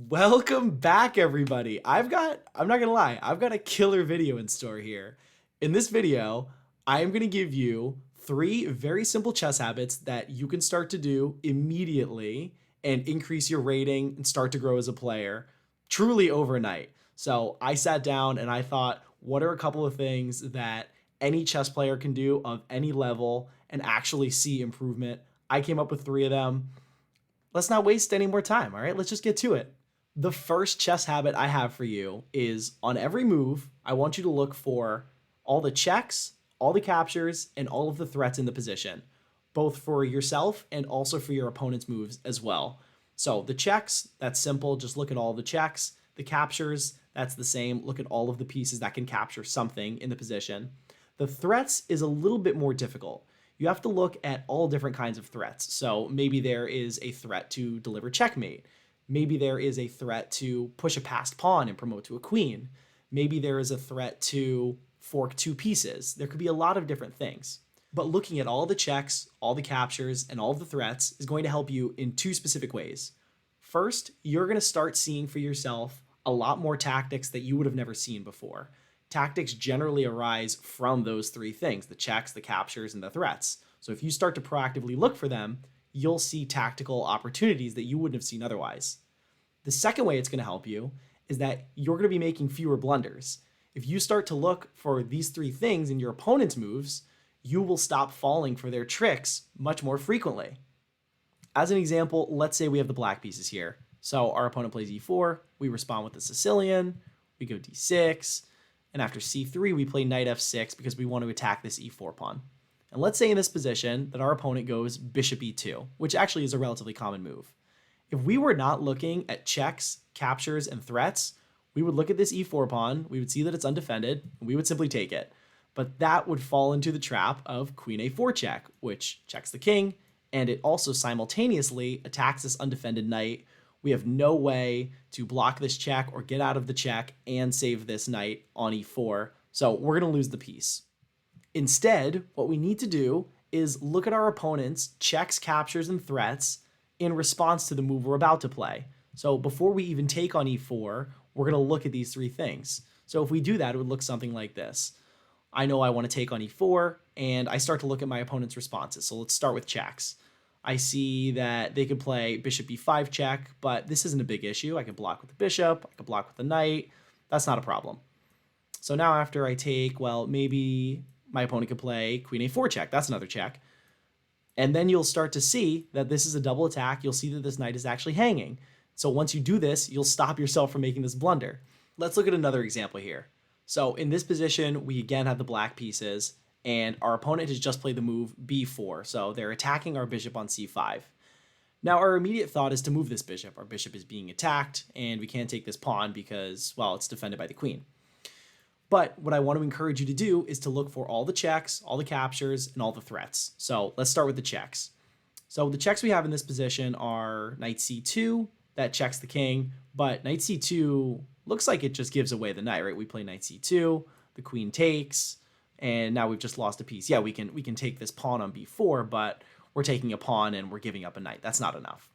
Welcome back, everybody. I'm not gonna lie, I've got a killer video in store here. In this video, I am gonna give you three very simple chess habits that you can start to do immediately and increase your rating and start to grow as a player truly overnight. So I sat down and I thought, what are a couple of things that any chess player can do of any level and actually see improvement? I came up with three of them. Let's not waste any more time, all right? Let's just get to it. The first chess habit I have for you is on every move, I want you to look for all the checks, all the captures, and all of the threats in the position, both for yourself and also for your opponent's moves as well. So the checks, that's simple. Just look at all the checks. The captures, that's the same. Look at all of the pieces that can capture something in the position. The threats is a little bit more difficult. You have to look at all different kinds of threats. So maybe there is a threat to deliver checkmate. Maybe there is a threat to push a passed pawn and promote to a queen. Maybe there is a threat to fork two pieces. There could be a lot of different things. But looking at all the checks, all the captures, and all the threats is going to help you in two specific ways. First, you're going to start seeing for yourself a lot more tactics that you would have never seen before. Tactics generally arise from those three things: the checks, the captures, and the threats. So if you start to proactively look for them, you'll see tactical opportunities that you wouldn't have seen otherwise. The second way it's going to help you is that you're going to be making fewer blunders. If you start to look for these three things in your opponent's moves, you will stop falling for their tricks much more frequently. As an example, let's say we have the black pieces here. So our opponent plays e4, we respond with the Sicilian, we go d6, and after c3 we play knight f6 because we want to attack this e4 pawn. And let's say in this position that our opponent goes bishop e2, which actually is a relatively common move. If we were not looking at checks, captures, and threats, we would look at this e4 pawn, we would see that it's undefended, and we would simply take it. But that would fall into the trap of queen a4 check, which checks the king, and it also simultaneously attacks this undefended knight. We have no way to block this check or get out of the check and save this knight on e4, so we're going to lose the piece. Instead, what we need to do is look at our opponent's checks, captures, and threats in response to the move we're about to play. So before we even take on e4, we're going to look at these three things. So if we do that, it would look something like this. I know I want to take on e4, and I start to look at my opponent's responses. So let's start with checks. I see that they could play bishop e5 check, but this isn't a big issue. I can block with the bishop, I can block with the knight. That's not a problem. So now after I take, well, maybe my opponent could play queen a4 check. That's another check. And then you'll start to see that this is a double attack. You'll see that this knight is actually hanging. So once you do this, you'll stop yourself from making this blunder. Let's look at another example here. So in this position, we again have the black pieces, and our opponent has just played the move b4. So they're attacking our bishop on c5. Now our immediate thought is to move this bishop. Our bishop is being attacked, and we can't take this pawn because, well, it's defended by the queen. But what I want to encourage you to do is to look for all the checks, all the captures, and all the threats. So let's start with the checks. So the checks we have in this position are knight c2, that checks the king, but knight c2 looks like it just gives away the knight, right? We play knight c2, the queen takes, and now we've just lost a piece. Yeah, we can take this pawn on b4, but we're taking a pawn and we're giving up a knight. That's not enough.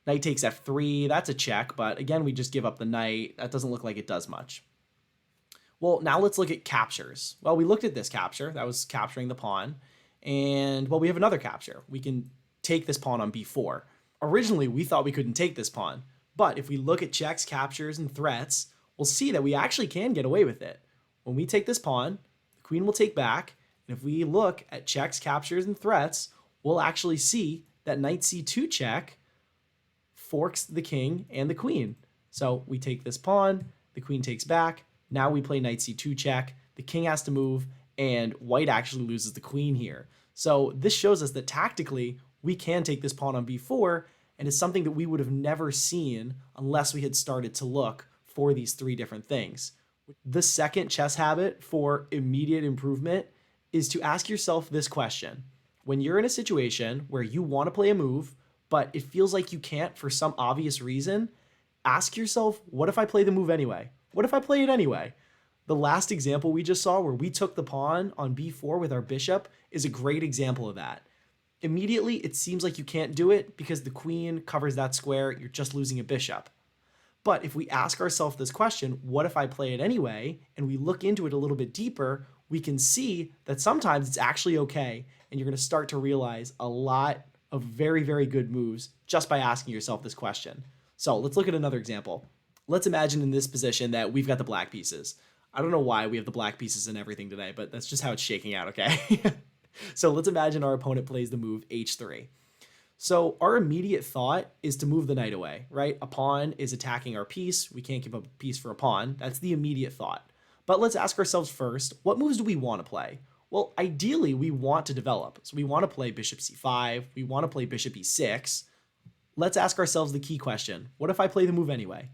Knight takes f3, that's a check, but again, we just give up the knight. That doesn't look like it does much. Well, now let's look at captures. Well, we looked at this capture. That was capturing the pawn. And, well, we have another capture. We can take this pawn on b4. Originally, we thought we couldn't take this pawn. But if we look at checks, captures, and threats, we'll see that we actually can get away with it. When we take this pawn, the queen will take back. And if we look at checks, captures, and threats, we'll actually see that knight c2 check forks the king and the queen. So we take this pawn, the queen takes back. Now we play knight c2 check, the king has to move, and white actually loses the queen here. So this shows us that tactically, we can take this pawn on b4, and it's something that we would have never seen unless we had started to look for these three different things. The second chess habit for immediate improvement is to ask yourself this question. When you're in a situation where you want to play a move, but it feels like you can't for some obvious reason, ask yourself, what if I play the move anyway? What if I play it anyway? The last example we just saw where we took the pawn on b4 with our bishop is a great example of that. Immediately, it seems like you can't do it because the queen covers that square, you're just losing a bishop. But if we ask ourselves this question, what if I play it anyway, and we look into it a little bit deeper, we can see that sometimes it's actually okay, and you're going to start to realize a lot of very, very good moves just by asking yourself this question. So let's look at another example. Let's imagine in this position that we've got the black pieces. I don't know why we have the black pieces in everything today, but that's just how it's shaking out, okay? So let's imagine our opponent plays the move h3. So our immediate thought is to move the knight away, right? A pawn is attacking our piece. We can't give up a piece for a pawn. That's the immediate thought. But let's ask ourselves first, what moves do we want to play? Well, ideally, we want to develop. So we want to play bishop c5. We want to play bishop e6. Let's ask ourselves the key question. What if I play the move anyway?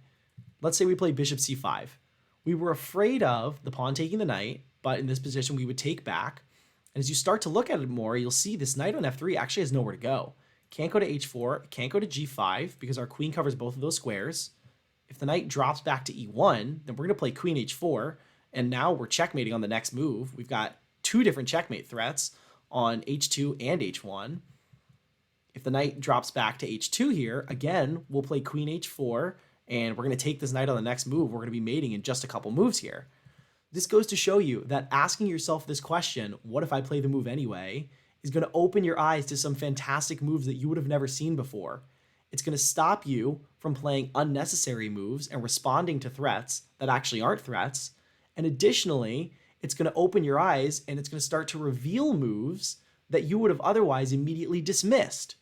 Let's say we play bishop c5. We were afraid of the pawn taking the knight, but in this position, we would take back. And as you start to look at it more, you'll see this knight on f3 actually has nowhere to go. Can't go to h4, can't go to g5 because our queen covers both of those squares. If the knight drops back to e1, then we're going to play queen h4, and now we're checkmating on the next move. We've got two different checkmate threats on h2 and h1. If the knight drops back to h2 here, again, we'll play queen h4, and we're going to take this knight on the next move. We're going to be mating in just a couple moves here. This goes to show you that asking yourself this question, what if I play the move anyway, is going to open your eyes to some fantastic moves that you would have never seen before. It's going to stop you from playing unnecessary moves and responding to threats that actually aren't threats. And additionally, it's going to open your eyes and it's going to start to reveal moves that you would have otherwise immediately dismissed.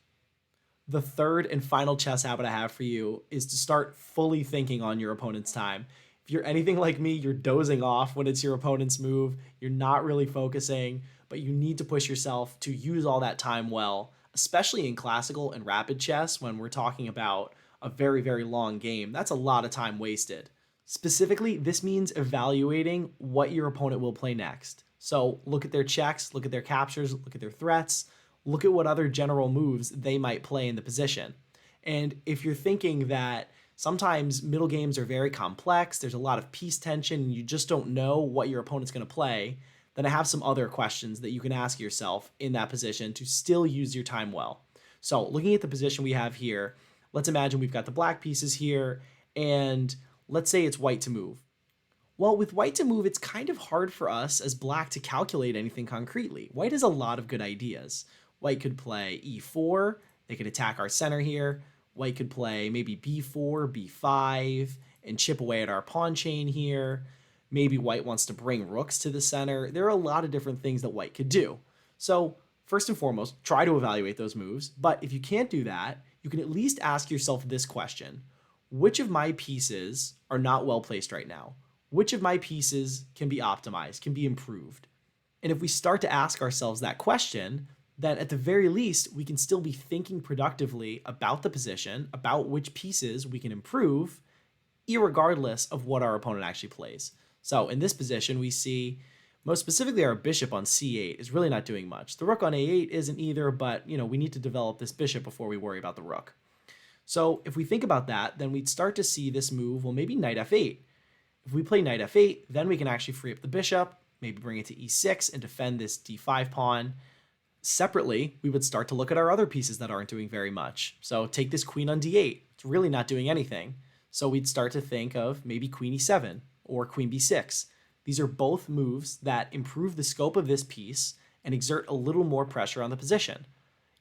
The third and final chess habit I have for you is to start fully thinking on your opponent's time. If you're anything like me, you're dozing off when it's your opponent's move. You're not really focusing, but you need to push yourself to use all that time well, especially in classical and rapid chess when we're talking about a very, very long game. That's a lot of time wasted. Specifically, this means evaluating what your opponent will play next. So look at their checks, look at their captures, look at their threats, look at what other general moves they might play in the position. And if you're thinking that sometimes middle games are very complex, there's a lot of piece tension, and you just don't know what your opponent's going to play, then I have some other questions that you can ask yourself in that position to still use your time well. So looking at the position we have here, let's imagine we've got the black pieces here, and let's say it's white to move. Well, with white to move, it's kind of hard for us as black to calculate anything concretely. White has a lot of good ideas. White could play e4, they could attack our center here. White could play maybe b4, b5, and chip away at our pawn chain here. Maybe white wants to bring rooks to the center. There are a lot of different things that white could do. So first and foremost, try to evaluate those moves. But if you can't do that, you can at least ask yourself this question. Which of my pieces are not well placed right now? Which of my pieces can be optimized, can be improved? And if we start to ask ourselves that question, then at the very least, we can still be thinking productively about the position, about which pieces we can improve, irregardless of what our opponent actually plays. So in this position, we see, most specifically, our bishop on c8 is really not doing much. The rook on a8 isn't either, but we need to develop this bishop before we worry about the rook. So if we think about that, then we'd start to see this move, well, maybe knight f8. If we play knight f8, then we can actually free up the bishop, maybe bring it to e6 and defend this d5 pawn. Separately, we would start to look at our other pieces that aren't doing very much. So take this queen on d8. It's really not doing anything. So we'd start to think of maybe queen e7 or queen b6. These are both moves that improve the scope of this piece and exert a little more pressure on the position.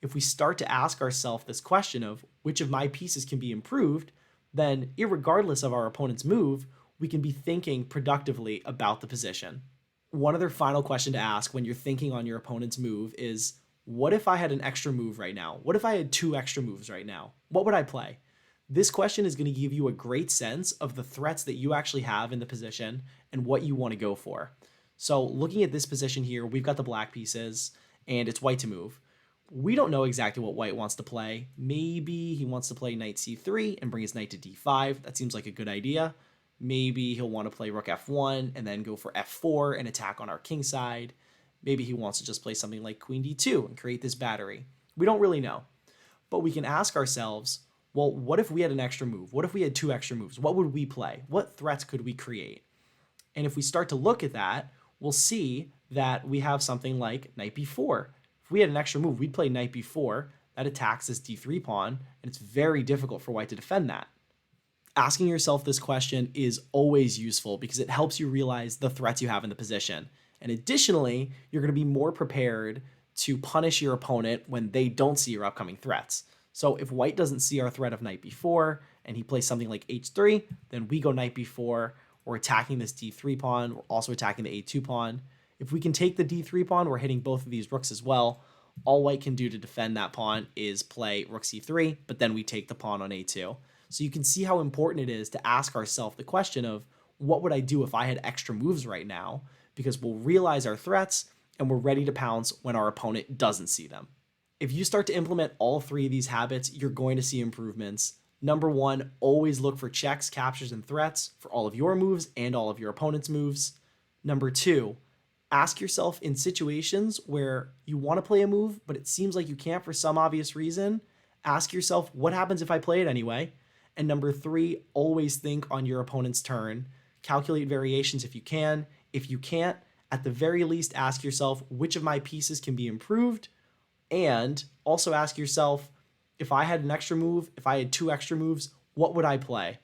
If we start to ask ourselves this question of which of my pieces can be improved, then irregardless of our opponent's move, we can be thinking productively about the position. One other final question to ask when you're thinking on your opponent's move is, what if I had an extra move right now? What if I had two extra moves right now? What would I play? This question is going to give you a great sense of the threats that you actually have in the position and what you want to go for. So looking at this position here, we've got the black pieces and it's white to move. We don't know exactly what white wants to play. Maybe he wants to play knight c3 and bring his knight to d5. That seems like a good idea. Maybe he'll want to play rook f1 and then go for f4 and attack on our king side. Maybe he wants to just play something like queen d2 and create this battery. We don't really know. But we can ask ourselves, well, what if we had an extra move? What if we had two extra moves? What would we play? What threats could we create? And if we start to look at that, we'll see that we have something like knight b4. If we had an extra move, we'd play knight b4. That attacks this d3 pawn, and it's very difficult for white to defend that. Asking yourself this question is always useful because it helps you realize the threats you have in the position. And additionally, you're going to be more prepared to punish your opponent when they don't see your upcoming threats. So if white doesn't see our threat of knight b4 and he plays something like h3, then we go knight b4. We're attacking this d3 pawn. We're also attacking the a2 pawn. If we can take the d3 pawn, we're hitting both of these rooks as well. All white can do to defend that pawn is play rook c3, but then we take the pawn on a2. So you can see how important it is to ask ourselves the question of, what would I do if I had extra moves right now? Because we'll realize our threats and we're ready to pounce when our opponent doesn't see them. If you start to implement all three of these habits, you're going to see improvements. Number one, always look for checks, captures, and threats for all of your moves and all of your opponent's moves. Number two, ask yourself in situations where you want to play a move, but it seems like you can't for some obvious reason, ask yourself, what happens if I play it anyway? And number three, always think on your opponent's turn. Calculate variations if you can. If you can't, at the very least, ask yourself, which of my pieces can be improved? And also ask yourself, if I had an extra move, if I had 2 extra moves, what would I play?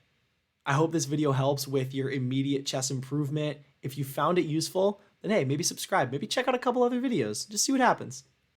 I hope this video helps with your immediate chess improvement. If you found it useful, then hey, maybe subscribe, maybe check out a couple other videos, just see what happens.